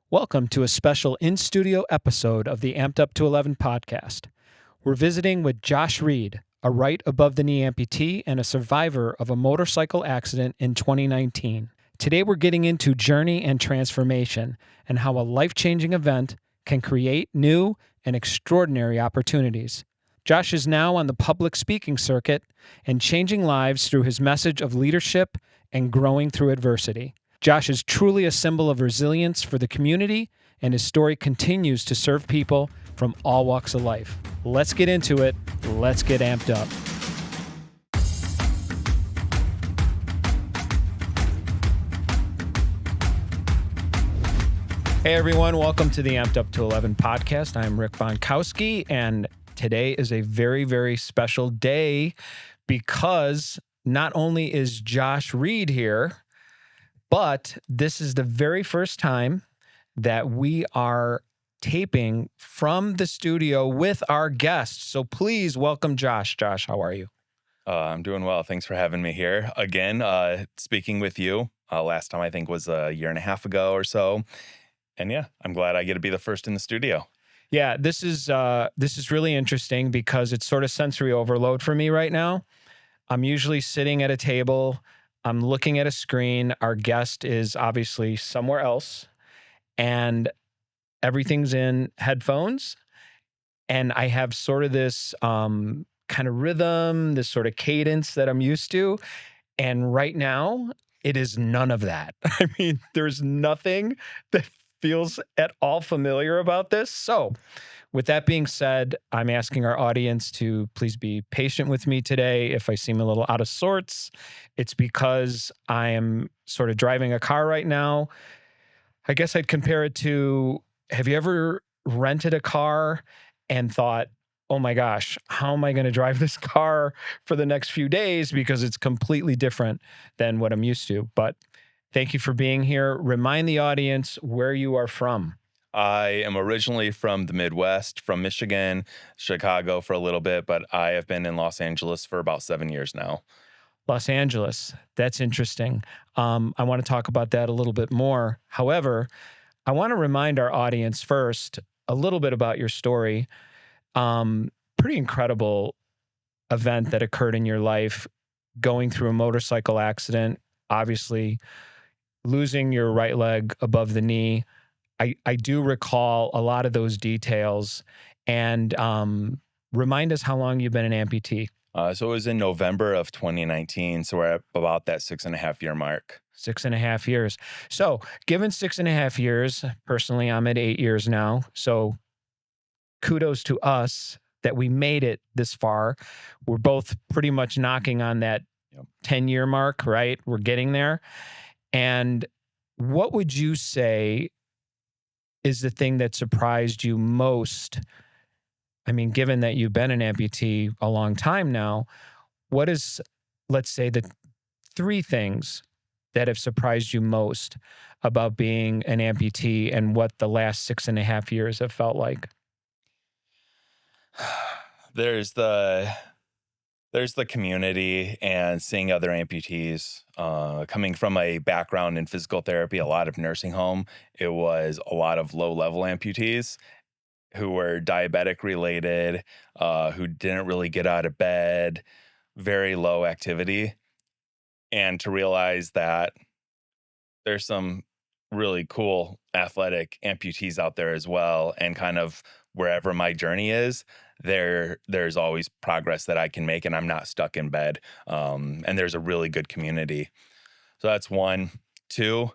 Welcome to a special in-studio episode of the AMP'D UP211 Podcast. We're visiting with Josh Reed, a right above the knee amputee and a survivor of a motorcycle accident in 2019. Today we're getting into journey and transformation and how a life-changing event can create new and extraordinary opportunities. Josh is now on the public speaking circuit and changing lives through his message of leadership and growing through adversity. Josh is truly a symbol of resilience for the community, and his story continues to serve people from all walks of life. Let's get into it. Let's get amped up. Hey everyone, welcome to the AMP'D UP211 Podcast. I'm Rick Bonkowski, and today is a very, very special day because not only is Josh Reed here, but this is the very first time that we are taping from the studio with our guest. So please welcome Josh. Josh, how are you? I'm doing well. Thanks for having me here again. Speaking with you. Last time I think was a year and a half ago or so. And yeah, I'm glad I get to be the first in the studio. Yeah, this is really interesting because it's sort of sensory overload for me right now. I'm usually sitting at a table. I'm looking at a screen. Our guest is obviously somewhere else, and everything's in headphones. And I have sort of this kind of rhythm, this sort of cadence that I'm used to. And right now, it is none of that. I mean, there's nothing that feels at all familiar about this. So with that being said, I'm asking our audience to please be patient with me today. If I seem a little out of sorts, it's because I am sort of driving a car right now. I guess I'd compare it to, have you ever rented a car and thought, oh my gosh, how am I going to drive this car for the next few days? Because it's completely different than what I'm used to. But thank you for being here. Remind the audience where you are from. I am originally from the Midwest, from Michigan, Chicago for a little bit, but I have been in Los Angeles for about 7 years now. Los Angeles. That's interesting. I want to talk about that a little bit more. However, I want to remind our audience first a little bit about your story. Pretty incredible event that occurred in your life, going through a motorcycle accident, obviously losing your right leg above the knee. I do recall a lot of those details, and remind us how long you've been an amputee. So it was in November of 2019. So we're at about that 6.5 year mark. 6.5 years. So given 6.5 years, personally, I'm at 8 years now. So kudos to us that we made it this far. We're both pretty much knocking on that 10-year mark, right? We're getting there. And what would you say is the thing that surprised you most? I mean, given that you've been an amputee a long time now, what is, let's say, the 3 things that have surprised you most about being an amputee and what the last 6.5 years have felt like? There's the community and seeing other amputees. Coming from a background in physical therapy, a lot of nursing home, it was a lot of low-level amputees who were diabetic related, who didn't really get out of bed, very low activity. And to realize that there's some really cool athletic amputees out there as well, and kind of wherever my journey is, there's always progress that I can make, and I'm not stuck in bed. And there's a really good community. So that's 1. 2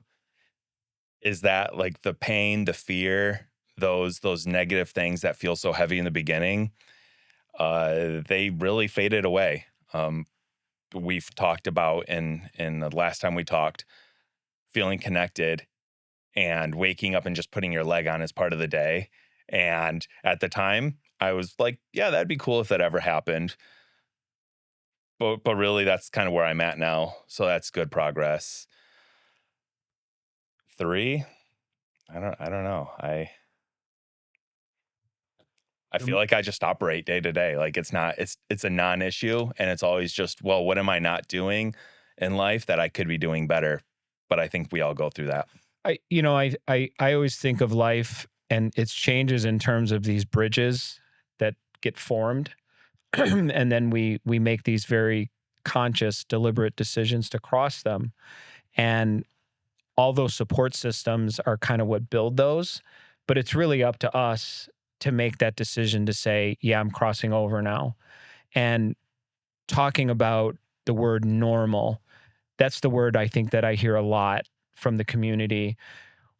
is that, like, the pain, the fear, those negative things that feel so heavy in the beginning, they really faded away. We've talked about in the last time we talked, feeling connected and waking up and just putting your leg on as part of the day. And at the time, I was like, yeah, that'd be cool if that ever happened. But really, that's kind of where I'm at now. So that's good progress. 3, I don't know. I feel like I just operate day to day. Like it's a non-issue, and it's always just, well, what am I not doing in life that I could be doing better? But I think we all go through that. I always think of life and its changes in terms of these bridges that get formed. And then we make these very conscious, deliberate decisions to cross them. And all those support systems are kind of what build those. But it's really up to us to make that decision to say, yeah, I'm crossing over now. And talking about the word normal, that's the word I think that I hear a lot from the community.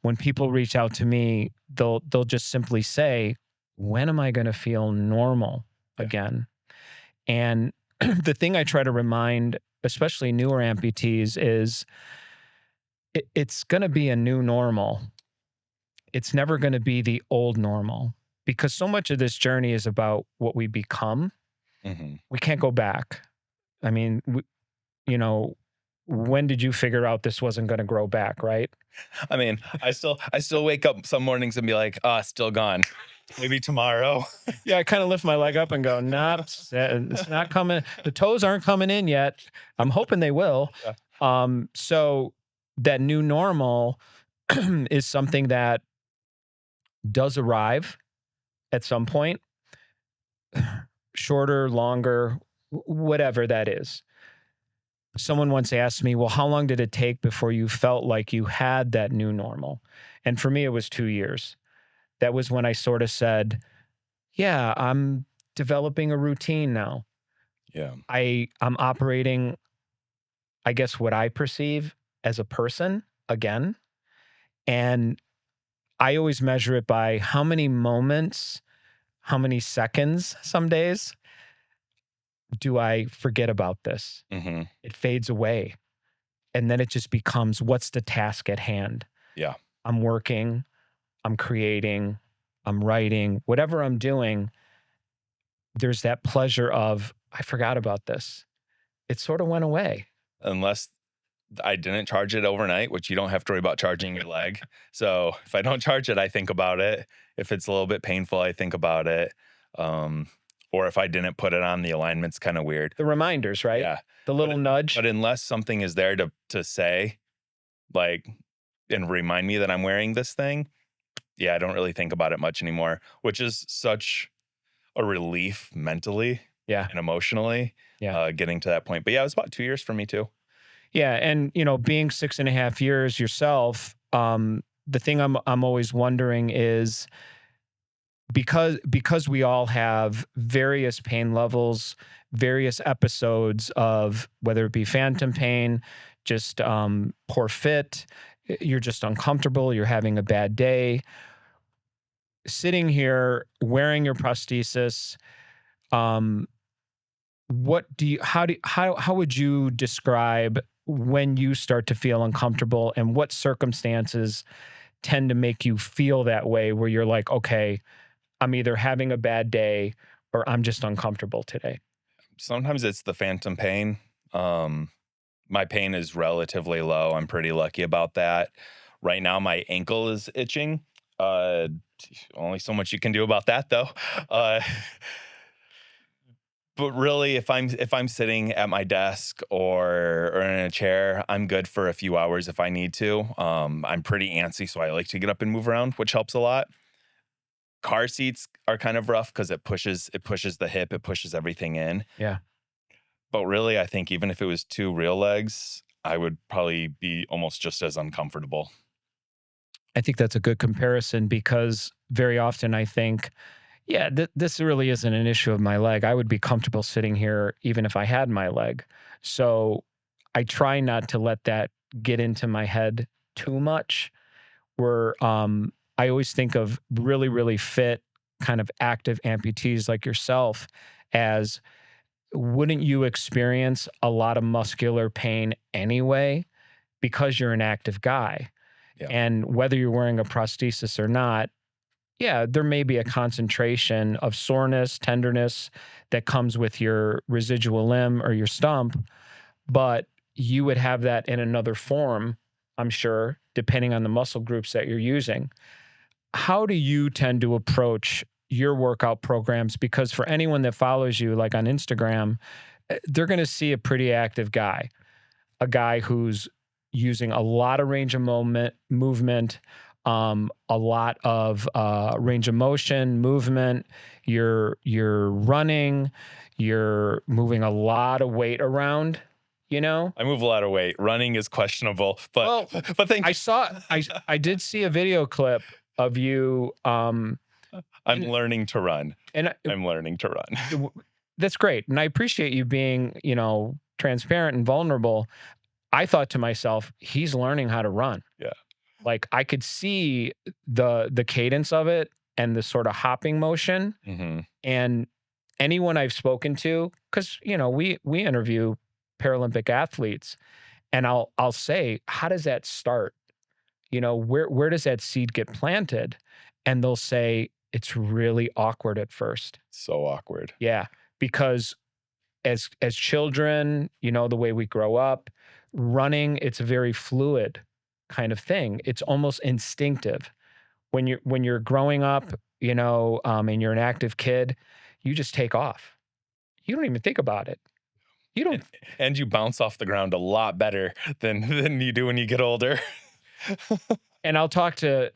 When people reach out to me, they'll just simply say, when am I going to feel normal again? And the thing I try to remind, especially newer amputees, is it's going to be a new normal. It's never going to be the old normal, because so much of this journey is about what we become. Mm-hmm. We can't go back. I mean, when did you figure out this wasn't going to grow back, right? I mean, I still wake up some mornings and be like, still gone. Maybe tomorrow. Yeah, I kind of lift my leg up and go, nah, it's not coming. The toes aren't coming in yet. I'm hoping they will. Yeah. So that new normal is something that does arrive at some point, shorter, longer, whatever that is. Someone once asked me, well, how long did it take before you felt like you had that new normal? And for me, it was 2 years. That was when I sort of said, yeah, I'm developing a routine now. Yeah. I'm operating, I guess, what I perceive as a person again. And I always measure it by how many moments, how many seconds, some days, do I forget about this? Mm-hmm. It fades away. And then it just becomes, what's the task at hand? Yeah. I'm working, I'm creating, I'm writing, whatever I'm doing, there's that pleasure of, I forgot about this. It sort of went away. Unless I didn't charge it overnight, which you don't have to worry about charging your leg. So if I don't charge it, I think about it. If it's a little bit painful, I think about it. Or if I didn't put it on, the alignment's kind of weird. The reminders, right? Yeah. The little nudge. But unless something is there to say, like, and remind me that I'm wearing this thing, yeah, I don't really think about it much anymore, which is such a relief mentally and emotionally, getting to that point. But yeah, it was about 2 years for me too. Yeah. And, being 6.5 years yourself, the thing I'm always wondering is, because we all have various pain levels, various episodes of whether it be phantom pain, just poor fit, you're just uncomfortable, you're having a bad day. Sitting here wearing your prosthesis, how would you describe when you start to feel uncomfortable, and what circumstances tend to make you feel that way, where you're like, okay, I'm either having a bad day or I'm just uncomfortable today? Sometimes it's the phantom pain. My pain is relatively low. I'm pretty lucky about that. Right now, my ankle is itching. Only so much you can do about that, though. But really, if I'm sitting at my desk or in a chair, I'm good for a few hours if I need to. I'm pretty antsy, so I like to get up and move around, which helps a lot. Car seats are kind of rough because it pushes the hip, it pushes everything in. Yeah. But really, I think even if it was 2 real legs, I would probably be almost just as uncomfortable. I think that's a good comparison, because very often I think, yeah, this really isn't an issue of my leg. I would be comfortable sitting here even if I had my leg. So I try not to let that get into my head too much, where I always think of really, really fit, kind of active amputees like yourself as, wouldn't you experience a lot of muscular pain anyway because you're an active guy? Yeah. And whether you're wearing a prosthesis or not, yeah, there may be a concentration of soreness, tenderness that comes with your residual limb or your stump, but you would have that in another form, I'm sure, depending on the muscle groups that you're using. How do you tend to approach your workout programs? Because for anyone that follows you, like on Instagram, they're going to see a pretty active guy, a guy who's using a lot of range of movement, a lot of range of motion, movement. You're running, you're moving a lot of weight around, you know? I move a lot of weight. Running is questionable, Well, but thank I did see a video clip of you. I'm learning to run. And I'm learning to run. that's great. And I appreciate you being, transparent and vulnerable. I thought to myself, he's learning how to run. Yeah. Like I could see the cadence of it and the sort of hopping motion. Mm-hmm. And anyone I've spoken to, because we interview Paralympic athletes, and I'll say, how does that start? Where does that seed get planted? And they'll say it's really awkward at first. So awkward. Yeah, because as children, the way we grow up, running, it's a very fluid kind of thing. It's almost instinctive. When you're growing up, and you're an active kid, you just take off. You don't even think about it. You don't. And you bounce off the ground a lot better than you do when you get older. And I'll talk to,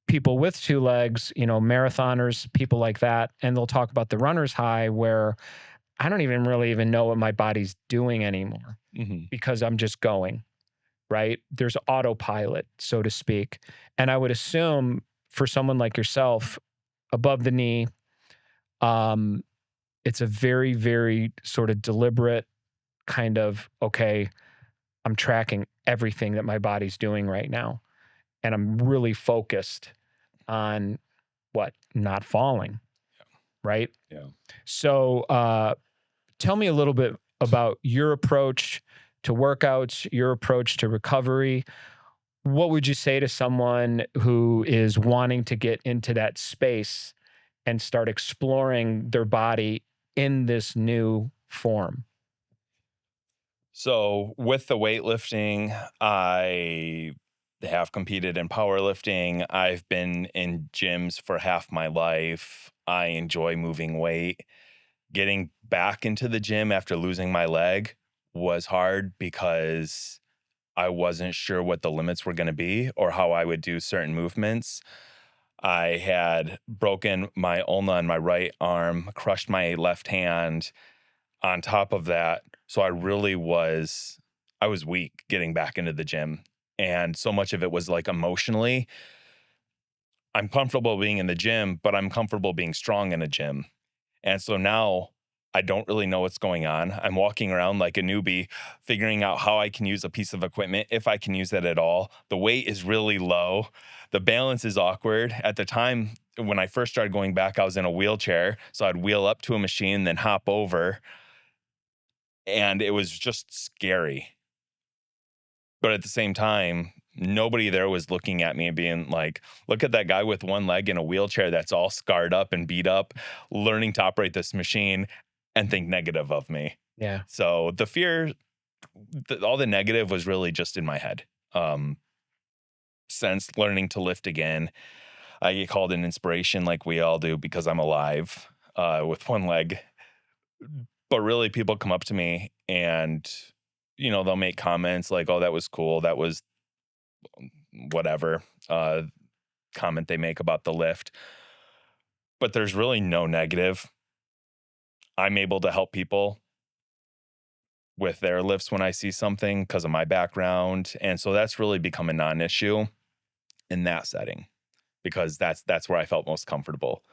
people with two legs, marathoners, people like that, and they'll talk about the runner's high where I don't even really know what my body's doing anymore because I'm just going, right? There's autopilot, so to speak. And I would assume for someone like yourself, above the knee, it's a very, very sort of deliberate kind of, okay, I'm tracking everything that my body's doing right now. And I'm really focused on not falling. Yeah. Right? Yeah. So tell me a little bit about your approach to workouts, your approach to recovery. What would you say to someone who is wanting to get into that space and start exploring their body in this new form? So with the weightlifting, I have competed in powerlifting. I've been in gyms for half my life. I enjoy moving weight. Getting back into the gym after losing my leg was hard because I wasn't sure what the limits were going to be or how I would do certain movements. I had broken my ulna in my right arm, crushed my left hand on top of that. So I was weak getting back into the gym. And so much of it was like emotionally, I'm comfortable being in the gym, but I'm comfortable being strong in a gym. And so now I don't really know what's going on. I'm walking around like a newbie, figuring out how I can use a piece of equipment, if I can use it at all. The weight is really low. The balance is awkward. At the time, when I first started going back, I was in a wheelchair. So I'd wheel up to a machine, then hop over. And it was just scary. But at the same time, nobody there was looking at me and being like, look at that guy with one leg in a wheelchair that's all scarred up and beat up, learning to operate this machine and think negative of me. Yeah. So the fear, all the negative was really just in my head. Since learning to lift again, I get called an inspiration like we all do because I'm alive with one leg. But really, people come up to me and, they'll make comments like, oh, that was cool. That was whatever comment they make about the lift. But there's really no negative. I'm able to help people with their lifts when I see something because of my background. And so that's really become a non-issue in that setting because that's where I felt most comfortable.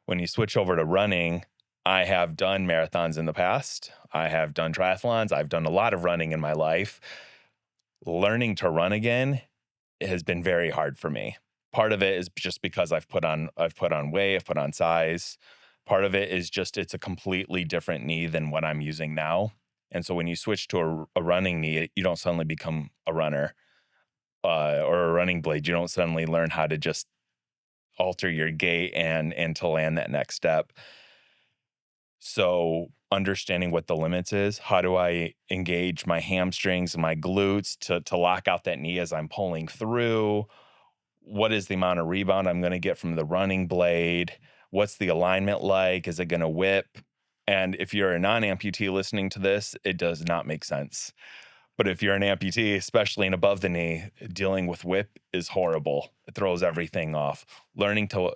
When you switch over to running, I have done marathons in the past. I have done triathlons. I've done a lot of running in my life. Learning to run again has been very hard for me. Part of it is just because I've put on weight, I've put on size. Part of it is just it's a completely different knee than what I'm using now. And so when you switch to a running knee, you don't suddenly become a runner or a running blade. You don't suddenly learn how to just alter your gait and to land that next step. So understanding what the limits is, how do I engage my hamstrings and my glutes to lock out that knee as I'm pulling through? What is the amount of rebound I'm going to get from the running blade? What's the alignment like? Is it going to whip? And if you're a non-amputee listening to this, it does not make sense. But if you're an amputee, especially in above the knee, dealing with whip is horrible. It throws everything off. Learning to,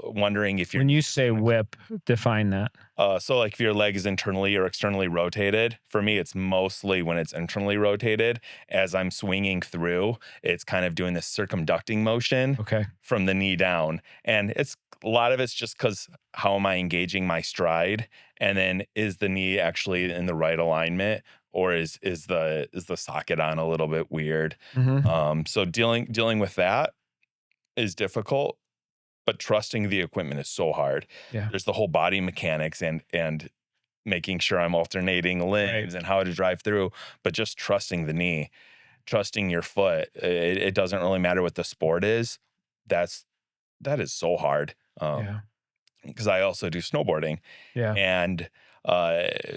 wondering if When you say whip, define that. So like if your leg is internally or externally rotated, for me, it's mostly when it's internally rotated. As I'm swinging through, it's kind of doing this circumducting motion from the knee down. And it's a lot of it's just because how am I engaging my stride? And then is the knee actually in the right alignment? Or is the socket on a little bit weird? So dealing with that is difficult, but trusting the equipment is so hard. Yeah. There's the whole body mechanics and making sure I'm alternating limbs and how to drive through, but just trusting the knee, trusting your foot. It doesn't really matter what the sport is. That is so hard. Because I also do snowboarding. And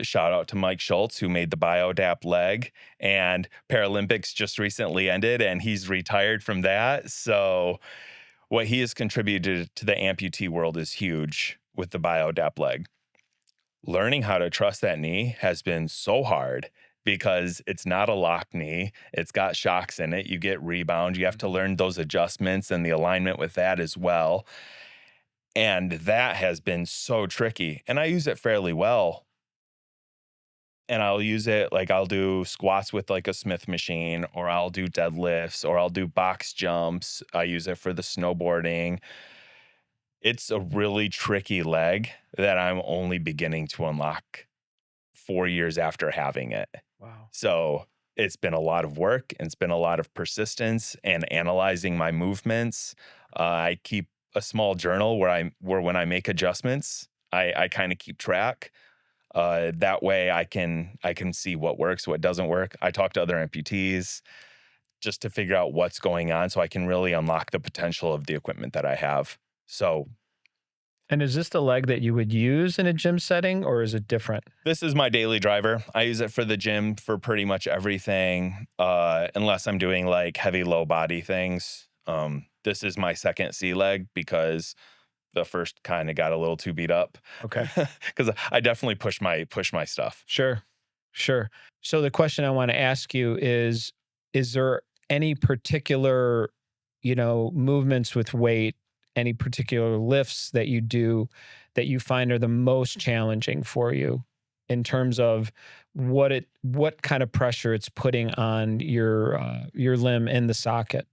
shout out to Mike Schultz, who made the BioDAP leg, and Paralympics just recently ended and he's retired from that. So what he has contributed to the amputee world is huge with the BioDAP leg. Learning how to trust that knee has been so hard because it's not a lock knee. It's got shocks in it. You get rebound. You have to learn those adjustments and the alignment with that as well. And that has been so tricky. And I use it fairly well. And I'll use it, like I'll do squats with like a Smith machine, or I'll do deadlifts, or I'll do box jumps. I use it for the snowboarding. It's a really tricky leg that I'm only beginning to unlock 4 years after having it. Wow. So it's been a lot of work, and it's been a lot of persistence and analyzing my movements. I keep a small journal where when I make adjustments, I kind of keep track. That way I can see what works, what doesn't work. I talk to other amputees just to figure out what's going on so I can really unlock the potential of the equipment that I have. So. And is this the leg that you would use in a gym setting, or is it different? This is my daily driver. I use it for the gym for pretty much everything, unless I'm doing like heavy low body things. This is my second C leg because the first kind of got a little too beat up. Okay. Because I definitely push my stuff. Sure. So the question I want to ask you is there any particular, movements with weight, any particular lifts that you do that you find are the most challenging for you in terms of what kind of pressure it's putting on your limb in the socket?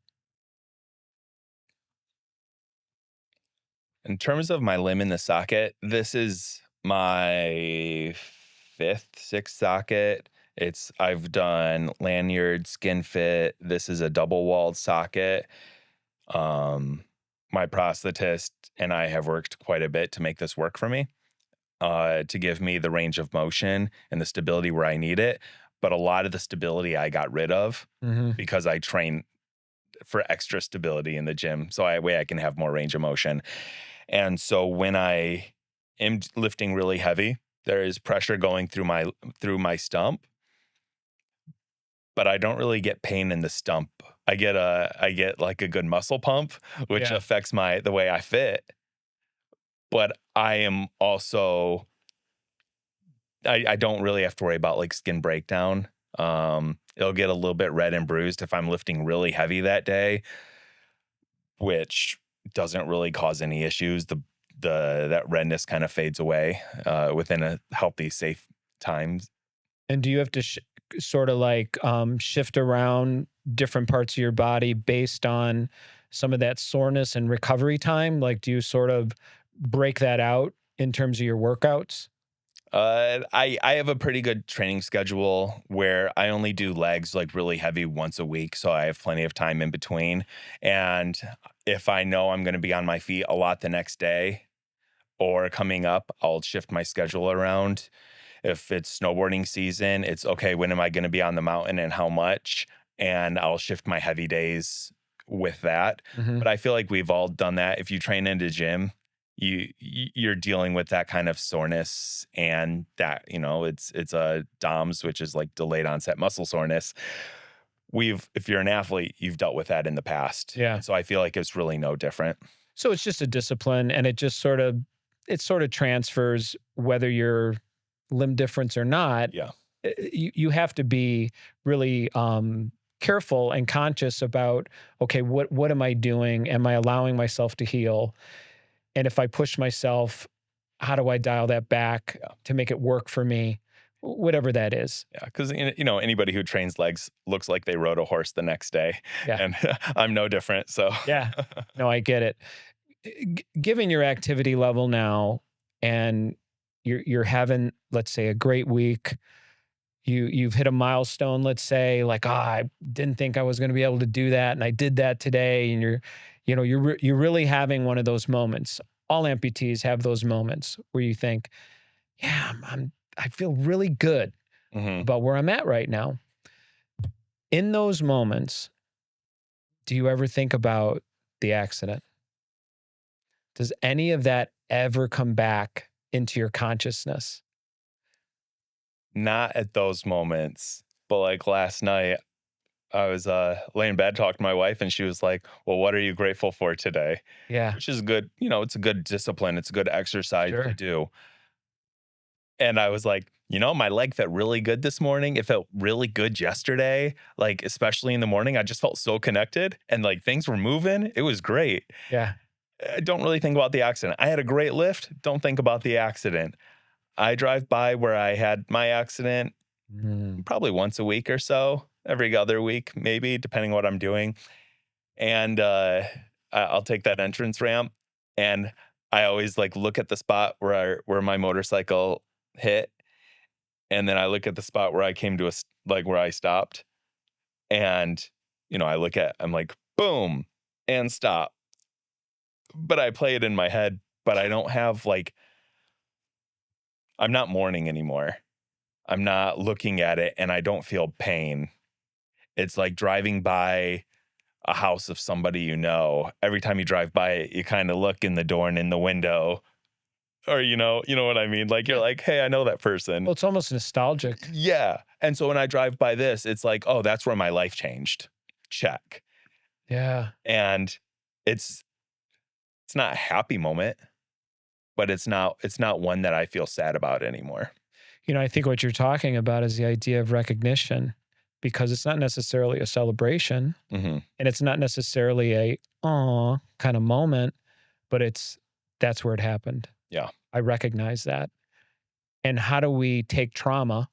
In terms of my limb in the socket, this is my sixth socket. I've done lanyard, skin fit. This is a double walled socket. My prosthetist and I have worked quite a bit to make this work for me, to give me the range of motion and the stability where I need it. But a lot of the stability I got rid of because I train for extra stability in the gym. So I can have more range of motion. And so when I am lifting really heavy, there is pressure going through my stump, but I don't really get pain in the stump. I get like a good muscle pump, which affects the way I fit. But I am also, I don't really have to worry about like skin breakdown. It'll get a little bit red and bruised if I'm lifting really heavy that day, which doesn't really cause any issues. That redness kind of fades away within a healthy, safe times. And do you have to sort of like shift around different parts of your body based on some of that soreness and recovery time? Like, do you sort of break that out in terms of your workouts? I have a pretty good training schedule where I only do legs like really heavy once a week. So I have plenty of time in between. And if I know I'm going to be on my feet a lot the next day or coming up, I'll shift my schedule around. If it's snowboarding season, it's okay, when am I going to be on the mountain and how much? And I'll shift my heavy days with that. But I feel like we've all done that. If you train in the gym, you're dealing with that kind of soreness, and that, it's a DOMS, which is like delayed onset muscle soreness. If you're an athlete, you've dealt with that in the past. Yeah. And so I feel like it's really no different. So it's just a discipline, and it sort of transfers whether you're limb difference or not. Yeah. You have to be really careful and conscious about, okay, what am I doing? Am I allowing myself to heal? And if I push myself, how do I dial that back Yeah. to make it work for me? Whatever that is. Yeah, because anybody who trains legs looks like they rode a horse the next day, Yeah. and I'm no different. So Yeah. No, I get it. Given your activity level now, and you're having, let's say, a great week, you've hit a milestone, let's say, like, I didn't think I was going to be able to do that, and I did that today, and you're really having one of those moments. All amputees have those moments where you think, yeah, I feel really good Mhm. about where I'm at right now. In those moments, do you ever think about the accident? Does any of that ever come back into your consciousness? Not at those moments, but like last night, I was laying in bed talking to my wife, and she was like, "Well, what are you grateful for today?" Yeah, Which is good. It's a good discipline. It's a good exercise to sure. do. And I was like, my leg felt really good this morning. It felt really good yesterday, like, especially in the morning. I just felt so connected and like things were moving. It was great. Yeah. I don't really think about the accident. I had a great lift. Don't think about the accident. I drive by where I had my accident Mm. probably once a week or so, every other week, maybe, depending what I'm doing. And I'll take that entrance ramp, and I always like look at the spot where my motorcycle hit, and then I look at the spot where I came to like where I stopped, and I'm like, boom, and stop. But I play it in my head, but I don't have like, I'm not mourning anymore. I'm not looking at it, and I don't feel pain. It's like driving by a house of somebody every time you drive by it, you kind of look in the door and in the window, or you know what I mean? Like you're Yeah. like, hey, I know that person. Well, it's almost nostalgic. Yeah. And so when I drive by this, it's like, oh, that's where my life changed. Check. Yeah. And it's it's not a happy moment, but it's not one that I feel sad about anymore. I think what you're talking about is the idea of recognition, because it's not necessarily a celebration Hmm. and it's not necessarily a aw kind of moment, but that's where it happened. Yeah. I recognize that. And how do we take trauma?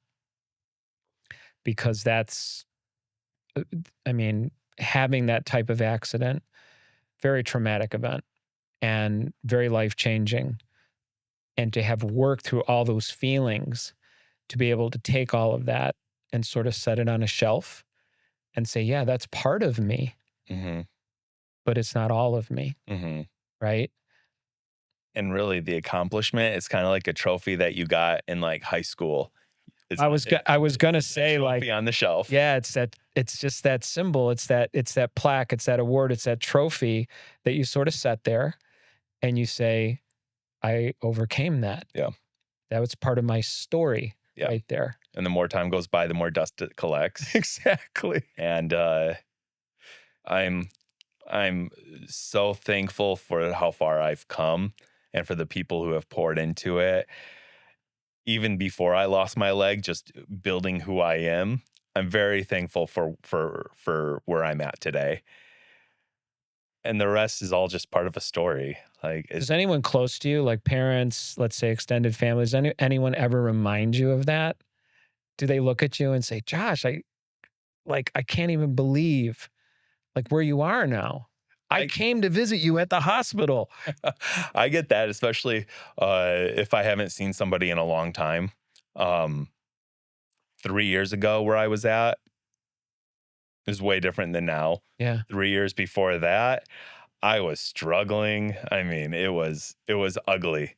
Because uh, I mean, having that type of accident, very traumatic event and very life changing. And to have worked through all those feelings, to be able to take all of that and sort of set it on a shelf and say, yeah, that's part of me, Hmm. but it's not all of me. Hmm. Right. And really the accomplishment is kind of like a trophy that you got in like high school. I was going to say, like, Trophy on the shelf. yeah, it's just that symbol. It's that plaque. It's that award. It's that trophy that you sort of set there and you say, I overcame that. Yeah. That was part of my story Yeah. right there. And the more time goes by, the more dust it collects. Exactly. And I'm I'm so thankful for how far I've come and for the people who have poured into it. Even before I lost my leg, just building who I am, I'm very thankful for where I'm at today. And the rest is all just part of a story. Like Does anyone close to you, like parents, let's say extended families, anyone ever remind you of that? Do they look at you and say, Josh, I can't even believe like where you are now. I I came to visit you at the hospital. I get that, especially if I haven't seen somebody in a long time. Um, 3 years ago, where I was at is way different than now. Yeah. 3 years before that, I was struggling. I mean, it was ugly.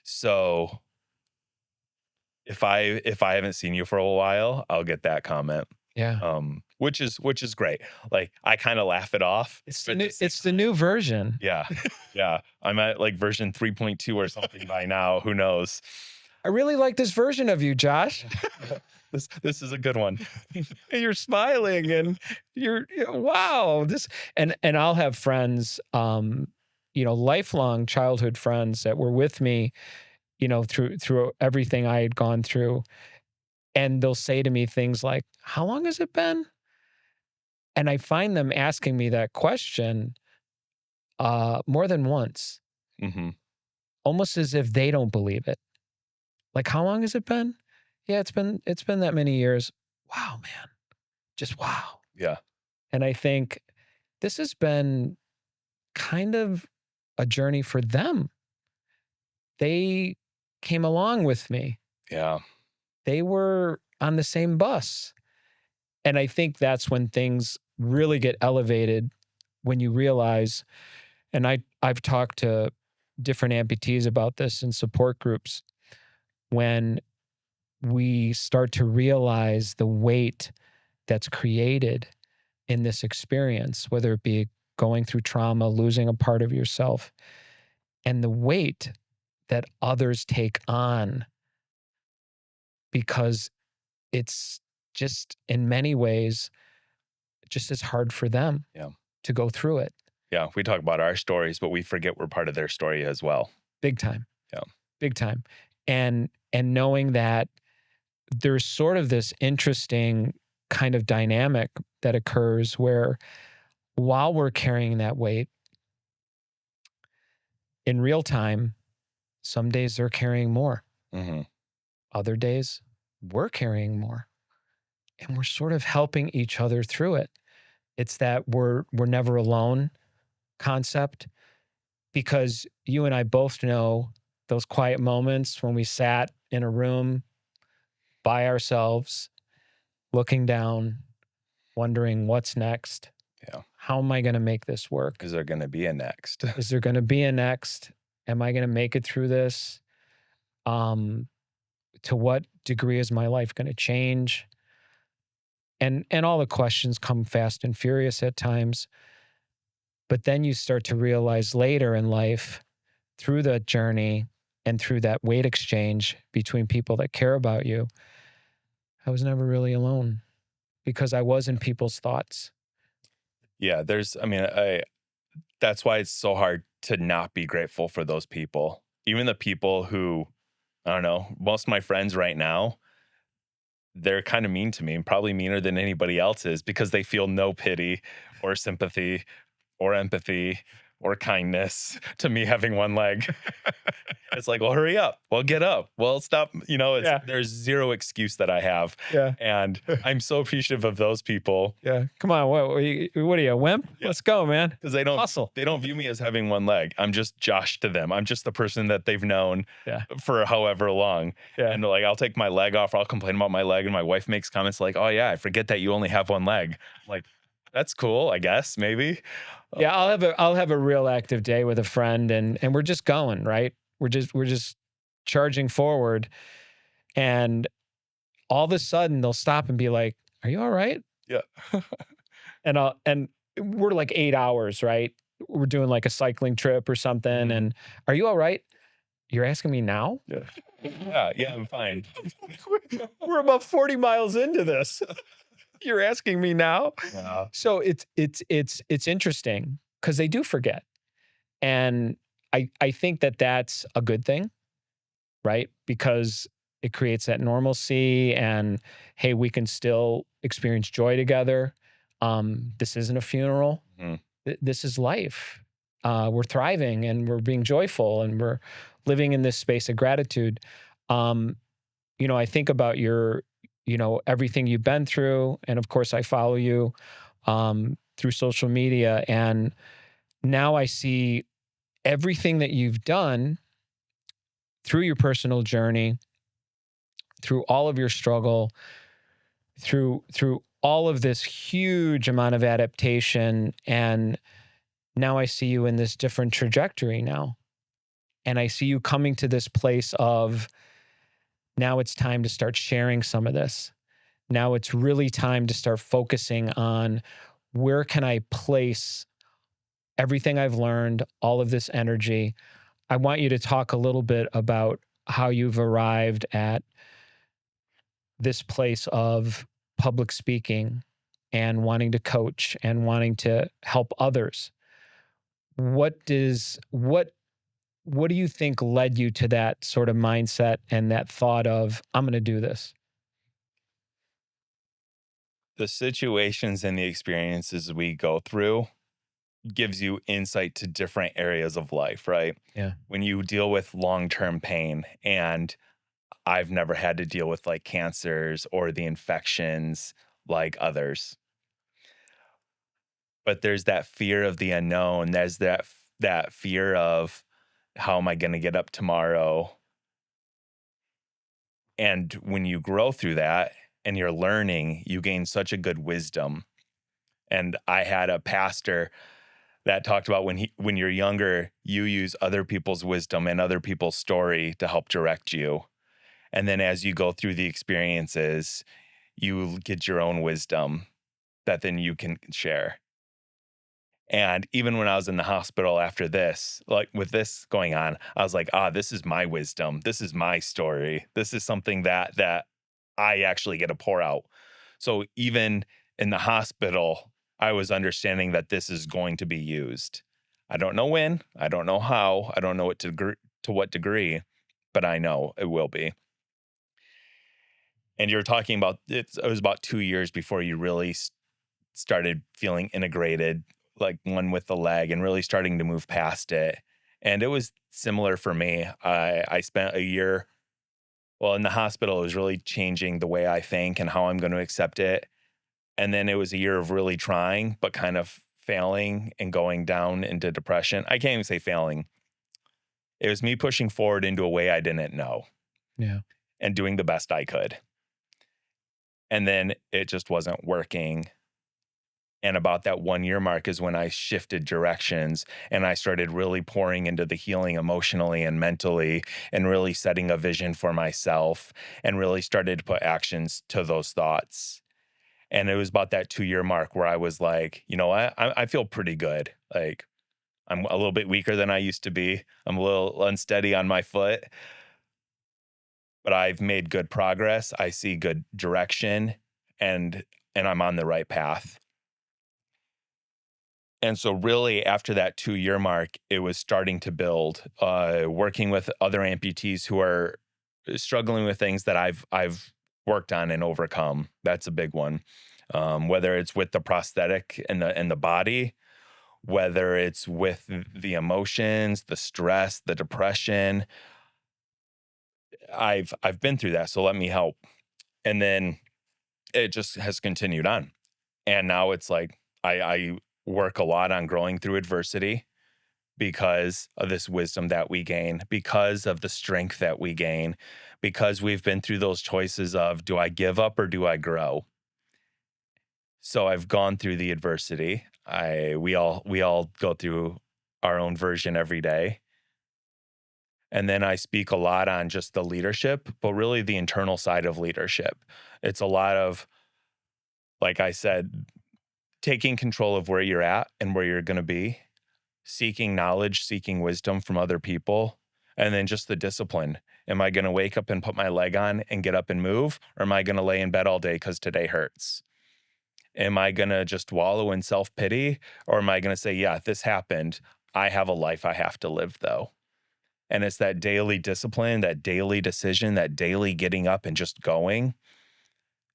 So if I haven't seen you for a while, I'll get that comment. Yeah. Which is great. Like I kind of laugh it off. But It's the new version. yeah. Yeah. I'm at like version 3.2 or something by now. Who knows? I really like this version of you, Josh. This is a good one. You're smiling and wow. And I'll have friends, lifelong childhood friends that were with me, through everything I had gone through. And they'll say to me things like, how long has it been? And I find them asking me that question more than once, Mm-hmm. almost as if they don't believe it. Like, how long has it been? Yeah, it's been that many years. Wow, man. Just wow. Yeah. And I think this has been kind of a journey for them. They came along with me. Yeah. They were on the same bus. And I think that's when things really get elevated, when you realize, and I've talked to different amputees about this in support groups, when we start to realize the weight that's created in this experience, whether it be going through trauma, losing a part of yourself, and the weight that others take on, because it's just in many ways just as hard for them Yeah. to go through it. Yeah. We talk about our stories, but we forget we're part of their story as well. Big time. Yeah. Big time. And knowing that there's sort of this interesting kind of dynamic that occurs where while we're carrying that weight in real time, some days they're carrying more. Mm-hmm. Other days we're carrying more. And we're sort of helping each other through it. It's that we're never alone concept, because you and I both know those quiet moments when we sat in a room by ourselves, looking down, wondering what's next. Yeah. How am I going to make this work? Is there going to be a next? Is there going to be a next? Am I going to make it through this? To what degree is my life going to change? And all the questions come fast and furious at times. But then you start to realize later in life, through that journey and through that weight exchange between people that care about you, I was never really alone, because I was in people's thoughts. Yeah. That's why it's so hard to not be grateful for those people. Even the people who, I don't know, most of my friends right now, they're kind of mean to me, probably meaner than anybody else is, because they feel no pity or sympathy or empathy or kindness to me having one leg. It's like, well, hurry up. Well, get up. Well, stop. There's zero excuse that I have. Yeah. And I'm so appreciative of those people. Yeah. Come on. What are you, a wimp? Yeah. Let's go, man. Because they don't view me as having one leg. I'm just Josh to them. I'm just the person that they've known for however long. Yeah. And like, I'll take my leg off. I'll complain about my leg. And my wife makes comments like, oh yeah, I forget that you only have one leg. I'm like, that's cool, I guess, maybe. Yeah. I'll have a real active day with a friend, and we're just going, right? We're just charging forward. And all of a sudden they'll stop and be like, are you all right? Yeah. And we're like 8 hours, right? We're doing like a cycling trip or something. Mm-hmm. And are you all right? You're asking me now? Yeah, I'm fine. We're about 40 miles into this. You're asking me now? Yeah. So it's interesting, because they do forget. And I think that that's a good thing, right? Because it creates that normalcy, and hey, we can still experience joy together. This isn't a funeral. Mm-hmm. This is life. We're thriving, and we're being joyful, and we're living in this space of gratitude. I think about your, everything you've been through. And of course I follow you through social media. And now I see everything that you've done through your personal journey, through all of your struggle, through all of this huge amount of adaptation. And now I see you in this different trajectory now. And I see you coming to this place of, now it's time to start sharing some of this. Now it's really time to start focusing on, where can I place everything I've learned, all of this energy. I want you to talk a little bit about how you've arrived at this place of public speaking and wanting to coach and wanting to help others. What do you think led you to that sort of mindset and that thought of, I'm going to do this? The situations and the experiences we go through gives you insight to different areas of life, right? Yeah. When you deal with long-term pain, and I've never had to deal with like cancers or the infections like others. But there's that fear of the unknown. There's that fear of how am I going to get up tomorrow? And when you grow through that and you're learning, you gain such a good wisdom. And I had a pastor that talked about when you're younger, you use other people's wisdom and other people's story to help direct you. And then as you go through the experiences, you get your own wisdom that then you can share. And even when I was in the hospital after this, like with this going on, I was like, this is my wisdom. This is my story. This is something that I actually get to pour out. So even in the hospital, I was understanding that this is going to be used. I don't know when, I don't know how, I don't know to what degree, but I know it will be. And you're talking about it was about 2 years before you really started feeling integrated, like one with the leg and really starting to move past it. And it was similar for me. I spent a year, well, in the hospital. It was really changing the way I think and how I'm going to accept it. And then it was a year of really trying, but kind of failing and going down into depression. I can't even say failing. It was me pushing forward into a way I didn't know Yeah. and doing the best I could. And then it just wasn't working. And about that 1 year mark is when I shifted directions and I started really pouring into the healing emotionally and mentally and really setting a vision for myself and really started to put actions to those thoughts. And it was about that 2 year mark where I was like, you know what? I feel pretty good. Like I'm a little bit weaker than I used to be. I'm a little unsteady on my foot, but I've made good progress. I see good direction and I'm on the right path. And so really after that 2 year mark, it was starting to build, working with other amputees who are struggling with things that I've worked on and overcome. That's a big one. Whether it's with the prosthetic and the body, whether it's with the emotions, the stress, the depression. I've been through that, so let me help. And then it just has continued on. And now it's like I work a lot on growing through adversity because of this wisdom that we gain, because of the strength that we gain, because we've been through those choices of do I give up or do I grow? So I've gone through the adversity. We all go through our own version every day. And then I speak a lot on just the leadership, but really the internal side of leadership. It's a lot of, like I said, taking control of where you're at and where you're going to be, seeking knowledge, seeking wisdom from other people, and then just the discipline. Am I going to wake up and put my leg on and get up and move? Or am I going to lay in bed all day because today hurts? Am I going to just wallow in self pity? Or am I going to say, yeah, this happened. I have a life I have to live, though. And it's that daily discipline, that daily decision, that daily getting up and just going.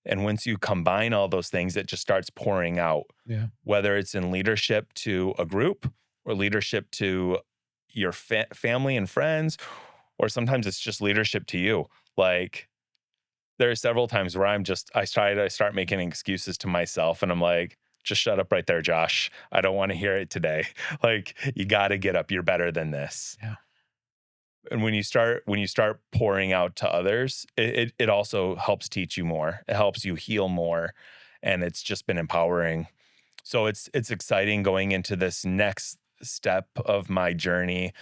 And once you combine all those things, it just starts pouring out. Yeah. Whether it's in leadership to a group or leadership to your family and friends, or sometimes it's just leadership to you. Like there are several times where I try to start making excuses to myself and I'm like, just shut up right there, Josh. I don't want to hear it today. Like you got to get up. You're better than this. Yeah. And when you start pouring out to others, it also helps teach you more. It helps you heal more. And it's just been empowering. So it's exciting going into this next step of my journey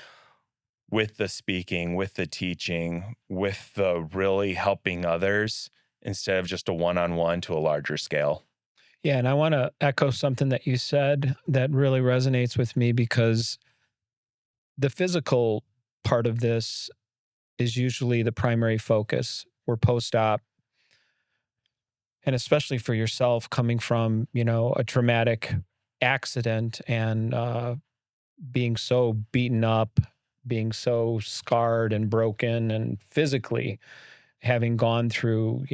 with the speaking, with the teaching, with the really helping others instead of just a one-on-one to a larger scale. Yeah. And I want to echo something that you said that really resonates with me because the physical part of this is usually the primary focus. We're post-op. And especially for yourself coming from, a traumatic accident and being so beaten up, being so scarred and broken and physically having gone through,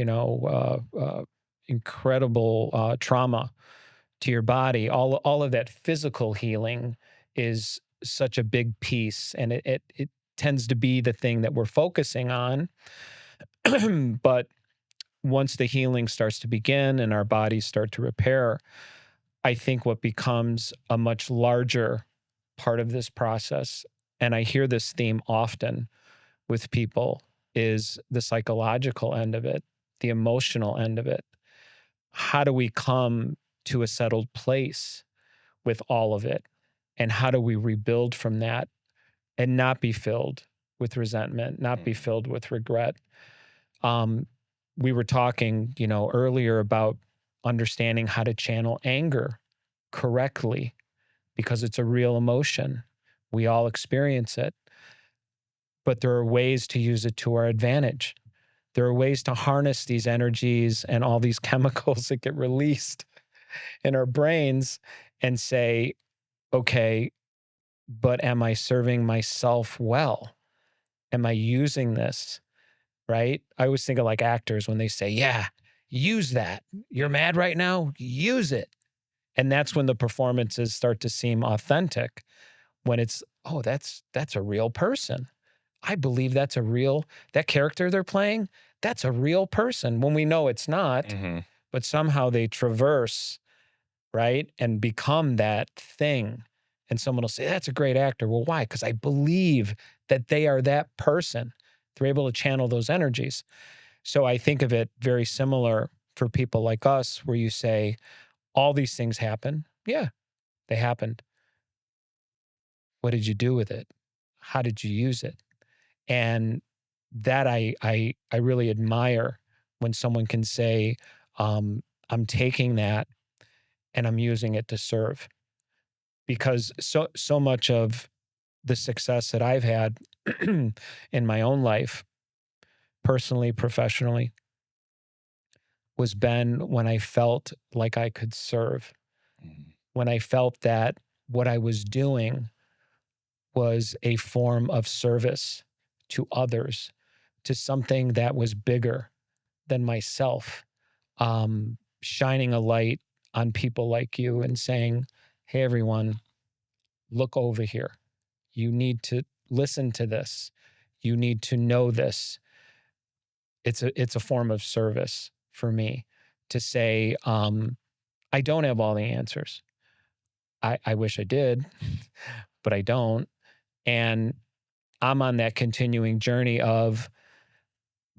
incredible trauma to your body. All of that physical healing is such a big piece, and it tends to be the thing that we're focusing on. But once the healing starts to begin and our bodies start to repair, I think what becomes a much larger part of this process, and I hear this theme often with people, is the psychological end of it, the emotional end of it. How do we come to a settled place with all of it? And how do we rebuild from that and not be filled with resentment, not be filled with regret? We were talking, earlier about understanding how to channel anger correctly because it's a real emotion. We all experience it. But there are ways to use it to our advantage. There are ways to harness these energies and all these chemicals that get released in our brains and say, okay, but am I serving myself well? Am I using this? Right? I always think of like actors when they say, yeah, use that. You're mad right now, use it. And that's when the performances start to seem authentic, when it's, oh, that's a real person. I believe that character they're playing, that's a real person, when we know it's not, but somehow they traverse, right, and become that thing. And someone will say, that's a great actor. Well, why? Because I believe that they are that person. They're able to channel those energies. So I think of it very similar for people like us, where you say, all these things happen. Yeah, they happened. What did you do with it? How did you use it? And that I really admire, when someone can say, I'm taking that and I'm using it to serve. Because so much of the success that I've had in my own life, personally, professionally, was been when I felt like I could serve, when I felt that what I was doing was a form of service to others, to something that was bigger than myself, shining a light on people like you and saying, hey, everyone, look over here. You need to listen to this. You need to know this. It's a form of service for me to say, I don't have all the answers. I wish I did, but I don't. And I'm on that continuing journey of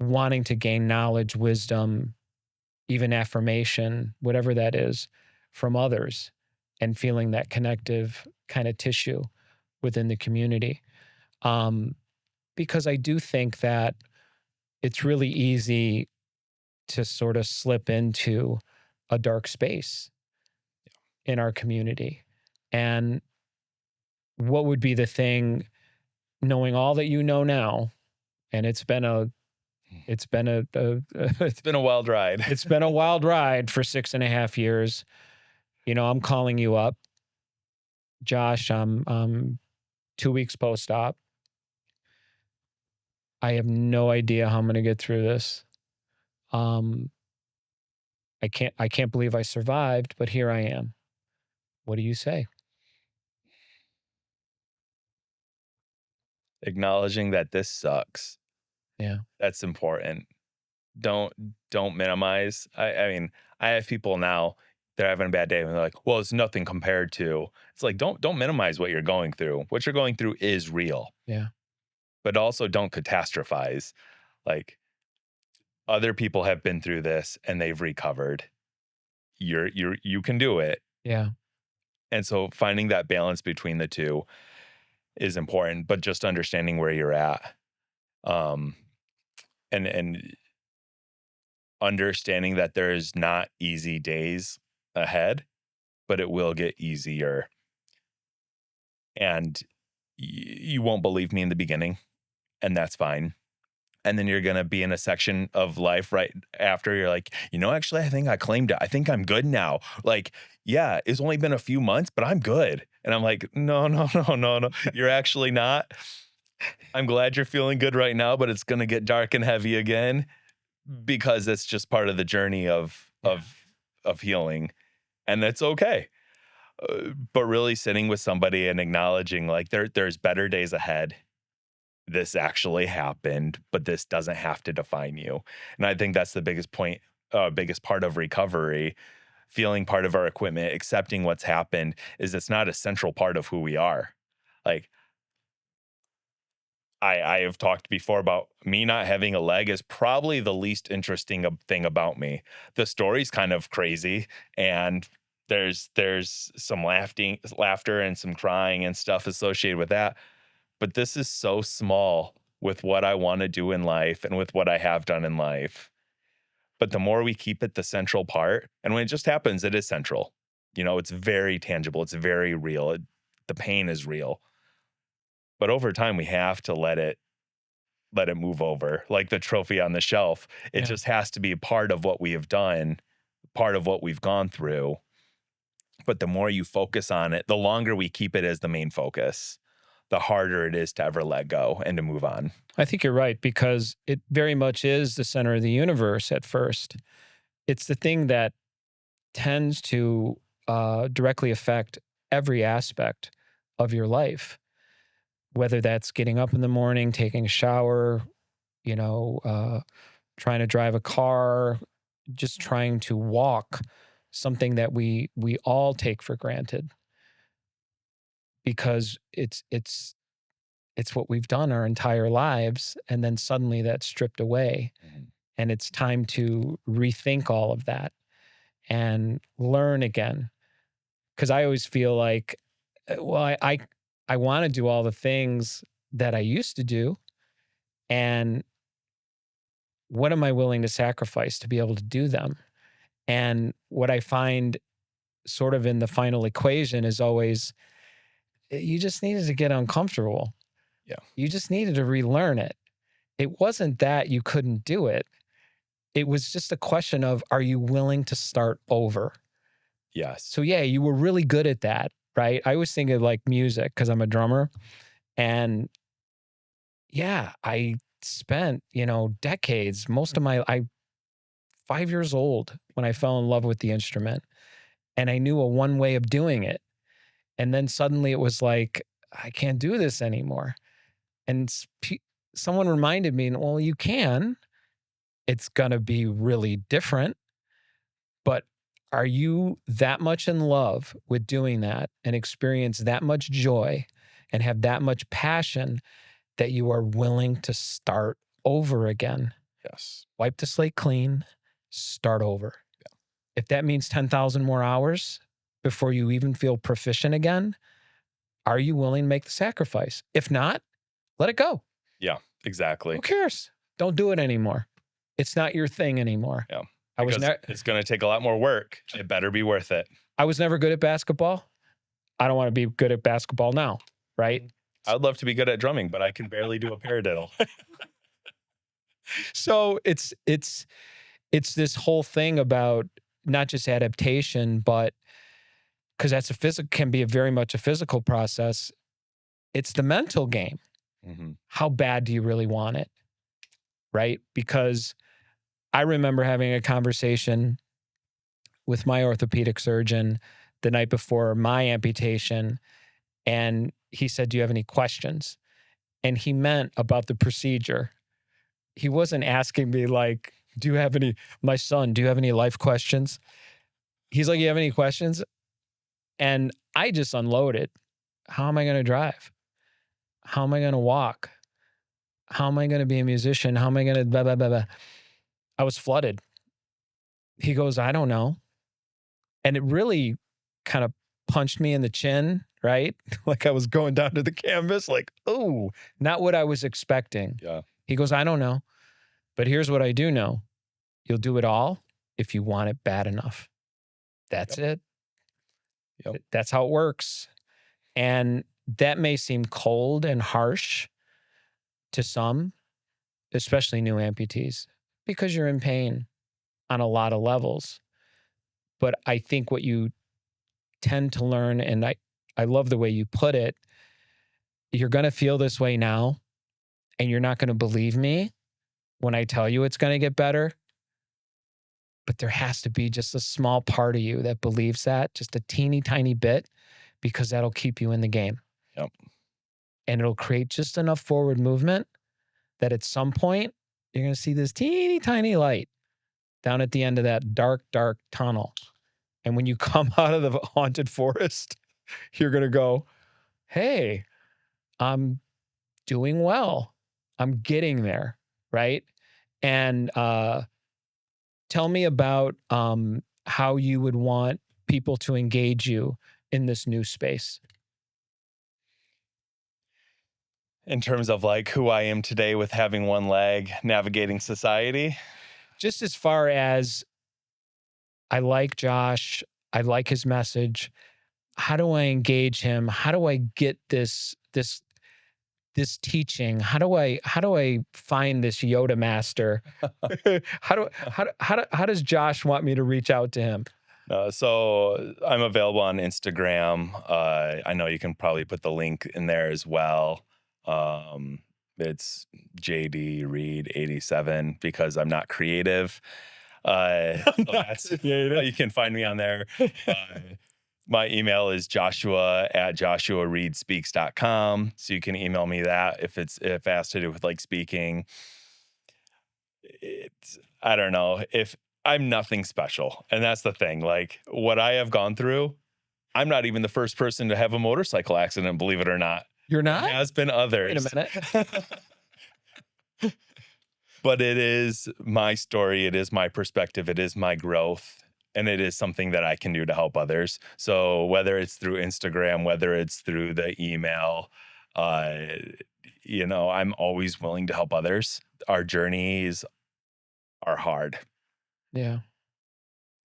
wanting to gain knowledge, wisdom, even affirmation, whatever that is, from others, and feeling that connective kind of tissue within the community. Because I do think that it's really easy to sort of slip into a dark space in our community. And what would be the thing, knowing all that you know now, and it's been a It's been a wild ride. It's been a wild ride for 6.5 years. I'm calling you up, Josh. I'm 2 weeks post-op. I have no idea how I'm going to get through this. I can't believe I survived, but here I am. What do you say? Acknowledging that this sucks. Yeah. That's important. Don't minimize. I mean, I have people now, they're having a bad day and they're like, well, it's nothing compared to. It's like, don't minimize what you're going through. What you're going through is real. Yeah. But also don't catastrophize. Like, other people have been through this and they've recovered. You can do it. Yeah. And so finding that balance between the two is important, but just understanding where you're at. And understanding that there's not easy days ahead, but it will get easier. And you won't believe me in the beginning, and that's fine. And then you're going to be in a section of life right after you're like, actually, I think I claimed it. I think I'm good now. Like, yeah, it's only been a few months, but I'm good. And I'm like, no. You're actually not. I'm glad you're feeling good right now, but it's going to get dark and heavy again, because it's just part of the journey of of healing, and that's okay. But really sitting with somebody and acknowledging like there's better days ahead. This actually happened, but this doesn't have to define you. And I think that's the biggest part of recovery, feeling part of our equipment, accepting what's happened, is it's not a central part of who we are. Like I have talked before about me not having a leg is probably the least interesting thing about me. The story's kind of crazy, and there's some laughter and some crying and stuff associated with that. But this is so small with what I want to do in life and with what I have done in life. But the more we keep it the central part, and when it just happens, it is central. It's very tangible. It's very real. The pain is real. But over time, we have to let it move over, like the trophy on the shelf. It just has to be a part of what we have done, part of what we've gone through. But the more you focus on it, the longer we keep it as the main focus, the harder it is to ever let go and to move on. I think you're right, because it very much is the center of the universe at first. It's the thing that tends to directly affect every aspect of your life, whether that's getting up in the morning, taking a shower, trying to drive a car, just trying to walk, something that we all take for granted because it's what we've done our entire lives. And then suddenly that's stripped away. Mm-hmm. And it's time to rethink all of that and learn again. Because I always feel like, well, I want to do all the things that I used to do. And what am I willing to sacrifice to be able to do them? And what I find sort of in the final equation is always, you just needed to get uncomfortable. Yeah. You just needed to relearn it. It wasn't that you couldn't do it. It was just a question of, are you willing to start over? Yes. So yeah, you were really good at that, right? I always think of like music because I'm a drummer. And yeah, I spent, decades, most of I 5 years old when I fell in love with the instrument, and I knew a one way of doing it. And then suddenly it was like, I can't do this anymore. And someone reminded me, well, you can. It's going to be really different. But are you that much in love with doing that and experience that much joy and have that much passion that you are willing to start over again? Yes. Wipe the slate clean, start over. Yeah. If that means 10,000 more hours before you even feel proficient again, are you willing to make the sacrifice? If not, let it go. Yeah, exactly. Who cares? Don't do it anymore. It's not your thing anymore. Yeah. It's going to take a lot more work. It better be worth it. I was never good at basketball. I don't want to be good at basketball now, right? I would love to be good at drumming, but I can barely do a paradiddle. So it's this whole thing about not just adaptation, but because can be very much a physical process. It's the mental game. Mm-hmm. How bad do you really want it? Right? Because I remember having a conversation with my orthopedic surgeon the night before my amputation, and he said, "Do you have any questions?" And he meant about the procedure. He wasn't asking me like, do you have any life questions? He's like, you have any questions? And I just unloaded. How am I going to drive? How am I going to walk? How am I going to be a musician? How am I going to blah, blah, blah, blah. I was flooded. He goes, I don't know. And it really kind of punched me in the chin, right? Like I was going down to the canvas, like, oh, not what I was expecting. Yeah. He goes, I don't know. But here's what I do know. You'll do it all if you want it bad enough. That's it. Yep. That's how it works. And that may seem cold and harsh to some, especially new amputees, because you're in pain on a lot of levels. But I think what you tend to learn, and I love the way you put it, you're going to feel this way now, and you're not going to believe me when I tell you it's going to get better. but there has to be just a small part of you that believes that, just a teeny tiny bit, because that'll keep you in the game. Yep. And it'll create just enough forward movement that at some point you're going to see this teeny tiny light down at the end of that dark, dark tunnel. And when you come out of the haunted forest, you're going to go, hey, I'm doing well. I'm getting there, right? And tell me about how you would want people to engage you in this new space. In terms of like who I am today with having one leg, navigating society? Just as far as I like Josh, I like his message. How do I engage him? How do I get this teaching? How do I find this Yoda master? How does Josh want me to reach out to him? So I'm available on Instagram. I know you can probably put the link in there as well. It's JD Reed 87 because I'm not creative. You can find me on there. My email is joshua@joshuareedspeaks.com. So you can email me that if it has to do with like speaking. I don't know, if I'm nothing special. And that's the thing. Like what I have gone through, I'm not even the first person to have a motorcycle accident, believe it or not. You're not? There has been others. Wait a minute. But it is my story. It is my perspective. It is my growth. And it is something that I can do to help others. So whether it's through Instagram, whether it's through the email, I'm always willing to help others. Our journeys are hard. Yeah.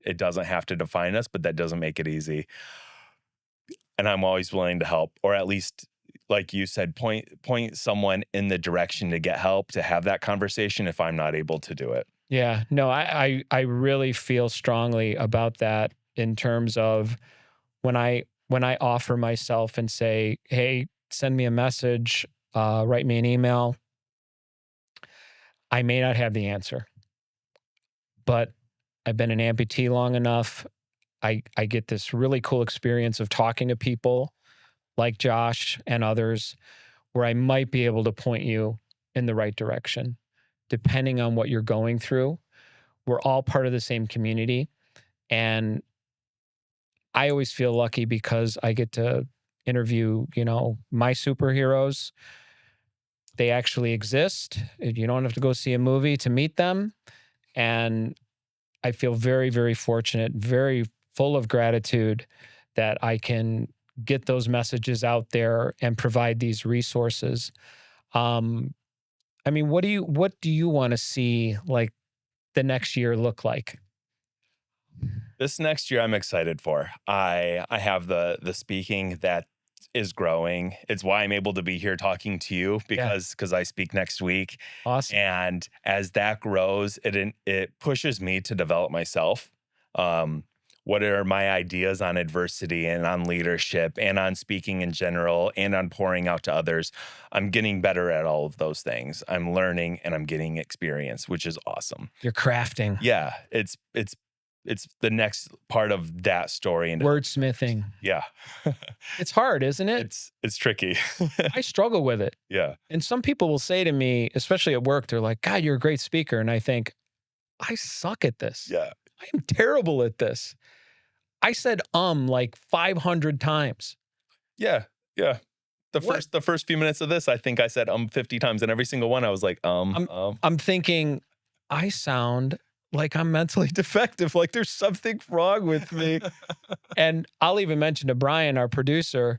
It doesn't have to define us, but that doesn't make it easy. And I'm always willing to help, or at least, like you said, point someone in the direction to get help, to have that conversation if I'm not able to do it. Yeah, no, I really feel strongly about that in terms of when I offer myself and say, hey, send me a message, write me an email. I may not have the answer, but I've been an amputee long enough. I get this really cool experience of talking to people like Josh and others where I might be able to point you in the right direction, depending on what you're going through. We're all part of the same community. And I always feel lucky because I get to interview, my superheroes. They actually exist. You don't have to go see a movie to meet them. And I feel very, very fortunate, very full of gratitude that I can get those messages out there and provide these resources. What do you want to see like the next year look like? This next year I'm excited for. I have the speaking that is growing. It's why I'm able to be here talking to you because I speak next week. Awesome. And as that grows, it pushes me to develop myself. What are my ideas on adversity and on leadership and on speaking in general and on pouring out to others? I'm getting better at all of those things. I'm learning and I'm getting experience, which is awesome. You're crafting. Yeah, it's the next part of that story. And wordsmithing. Yeah. It's hard, isn't it? It's tricky. I struggle with it. Yeah. And some people will say to me, especially at work, they're like, God, you're a great speaker. And I think, I suck at this. Yeah. I am terrible at this. I said like 500 times. Yeah. Yeah. The first few minutes of this, I think I said 50 times, and every single one I was like, I'm thinking, I sound like I'm mentally defective, like there's something wrong with me. And I'll even mention to Brian, our producer,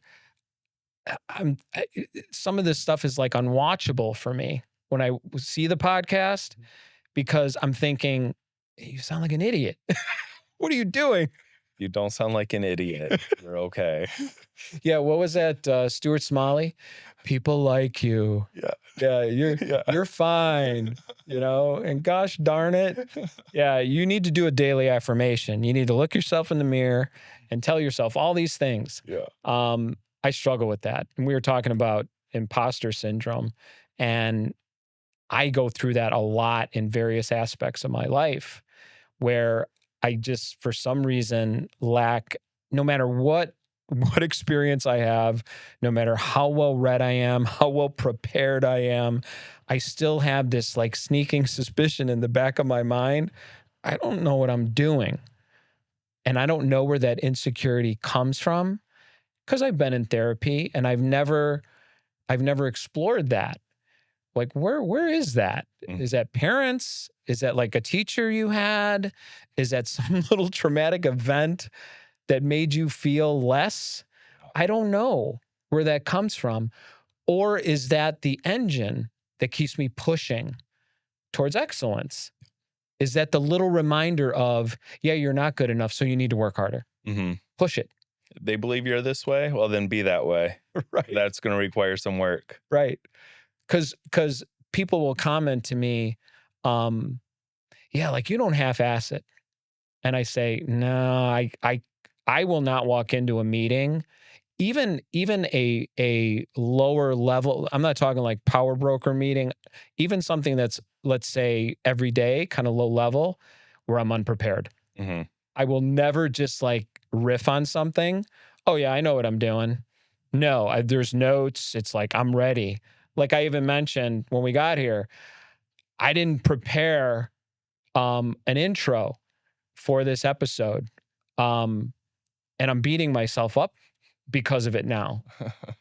some of this stuff is like unwatchable for me when I see the podcast, because I'm thinking, you sound like an idiot. What are you doing? You don't sound like an idiot. You're okay. Yeah. What was that? Stuart Smalley? People like you. Yeah. Yeah. You're fine. And gosh darn it. Yeah. You need to do a daily affirmation. You need to look yourself in the mirror and tell yourself all these things. Yeah. I struggle with that. And we were talking about imposter syndrome, and I go through that a lot in various aspects of my life where I just, for some reason, lack, no matter what experience I have, no matter how well read I am, how well prepared I am, I still have this like sneaking suspicion in the back of my mind. I don't know what I'm doing. And I don't know where that insecurity comes from, because I've been in therapy and I've never explored that. Like, where is that? Is that parents? Is that like a teacher you had? Is that some little traumatic event that made you feel less? I don't know where that comes from. Or is that the engine that keeps me pushing towards excellence? Is that the little reminder of, yeah, you're not good enough, so you need to work harder. Push it. They believe you're this way, well, then be that way. Right. That's going to require some work. Right. Because people will comment to me, yeah, like, you don't half-ass it. And I say, no, I will not walk into a meeting, even a lower level. I'm not talking like power broker meeting, even something that's, let's say, every day, kind of low level, where I'm unprepared. I will never just like riff on something. Oh yeah, I know what I'm doing. No, there's notes. It's like, I'm ready. Like I even mentioned when we got here, I didn't prepare an intro for this episode. And I'm beating myself up because of it now,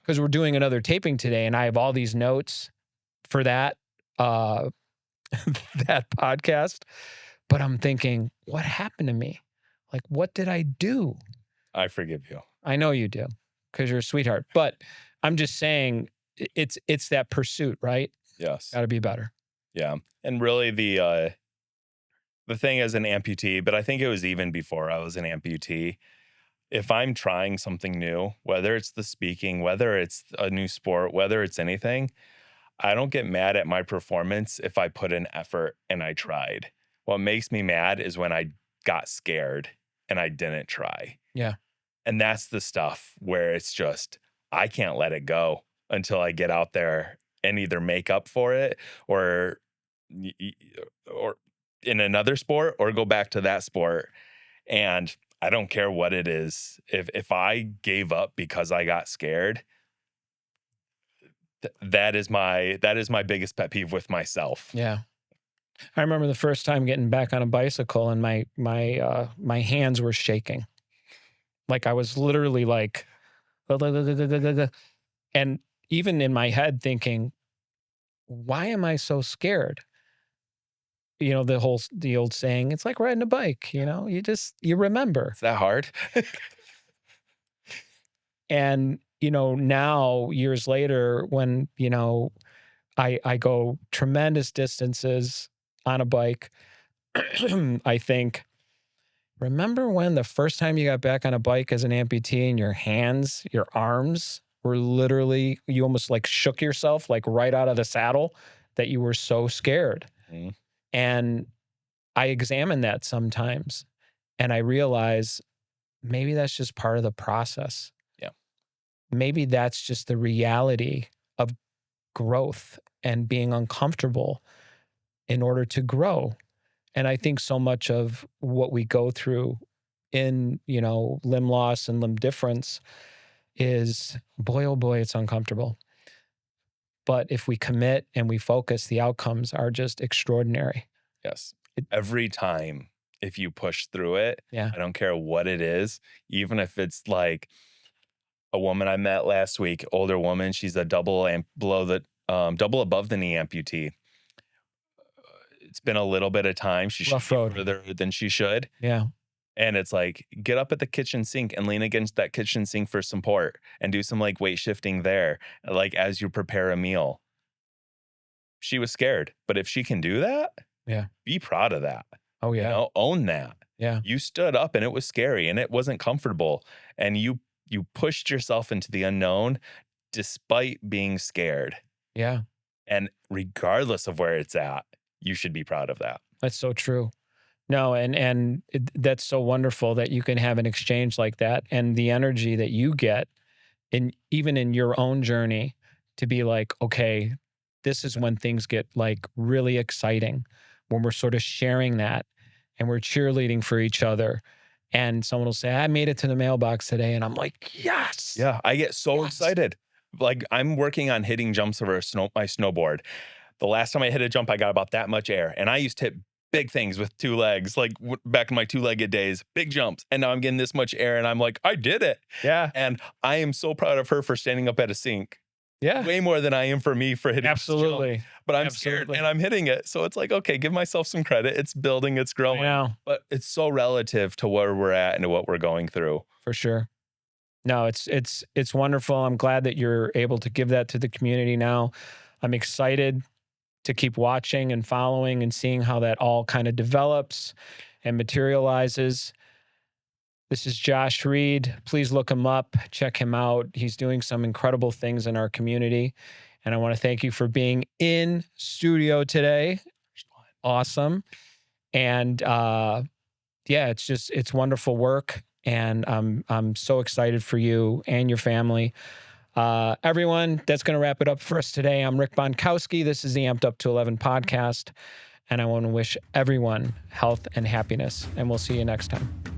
because we're doing another taping today and I have all these notes for that, that podcast. But I'm thinking, what happened to me? Like, what did I do? I forgive you. I know you do, because you're a sweetheart. But I'm just saying, it's that pursuit, right? Yes. Got to be better. Yeah. And really the thing as an amputee, but I think it was even before I was an amputee, if I'm trying something new, whether it's the speaking, whether it's a new sport, whether it's anything, I don't get mad at my performance if I put in effort and I tried. What makes me mad is when I got scared and I didn't try. Yeah. And that's the stuff where it's just, I can't let it go until I get out there and either make up for it or in another sport or go back to that sport. And I don't care what it is. If I gave up because I got scared, that is my biggest pet peeve with myself. Yeah. I remember the first time getting back on a bicycle and my hands were shaking. Like I was literally like, and even in my head thinking, why am I so scared? You know, the old saying, it's like riding a bike, you know, you remember. Is that hard? And, you know, now years later, when, you know, I go tremendous distances on a bike, I think, remember when the first time you got back on a bike as an amputee and your hands, your arms were literally, you almost like shook yourself like right out of the saddle, that you were so scared. And I examine that sometimes and I realize maybe that's just part of the process. Yeah. Maybe that's just the reality of growth and being uncomfortable in order to grow. And I think so much of what we go through in, you know, limb loss and limb difference is, boy, oh boy, it's uncomfortable. But if we commit and we focus, the outcomes are just extraordinary. Yes. Every time, if you push through it, Yeah. I don't care what it is, even if it's like a woman I met last week, older woman, she's a double above the knee amputee. It's been a little bit of time. She should be further than she should. Yeah. And it's like, get up at the kitchen sink and lean against that kitchen sink for support and do some like weight shifting there, like as you prepare a meal. She was scared, but if she can do that, yeah, be proud of that. Oh yeah. You know, own that. Yeah. You stood up and it was scary and it wasn't comfortable. And you pushed yourself into the unknown despite being scared. Yeah. And regardless of where it's at, you should be proud of that. That's so true. No, and that's so wonderful that you can have an exchange like that, and the energy that you get even in your own journey to be like, okay, this is when things get like really exciting, when we're sort of sharing that and we're cheerleading for each other. And someone will say, I made it to the mailbox today. And I'm like, yes. Yeah, I get so excited. Like, I'm working on hitting jumps over my snowboard. The last time I hit a jump, I got about that much air. And I used to hit big things with 2 legs, like back in my 2-legged days, big jumps. And now I'm getting this much air and I'm like, I did it. Yeah. And I am so proud of her for standing up at a sink. Yeah. Way more than I am for me for hitting. Absolutely. But I'm scared and I'm hitting it. So it's like, okay, give myself some credit. It's building, it's growing. I know. But it's so relative to where we're at and to what we're going through. For sure. No, it's wonderful. I'm glad that you're able to give that to the community now. I'm excited to keep watching and following and seeing how that all kind of develops and materializes. This is Josh Reed. Please look him up, check him out. He's doing some incredible things in our community. And I want to thank you for being in studio today. Awesome. And yeah, it's wonderful work. And I'm so excited for you and your family. Everyone, that's going to wrap it up for us today. I'm Rick Bonkowski. This is the Amp'd UP211 Podcast. And I want to wish everyone health and happiness. And we'll see you next time.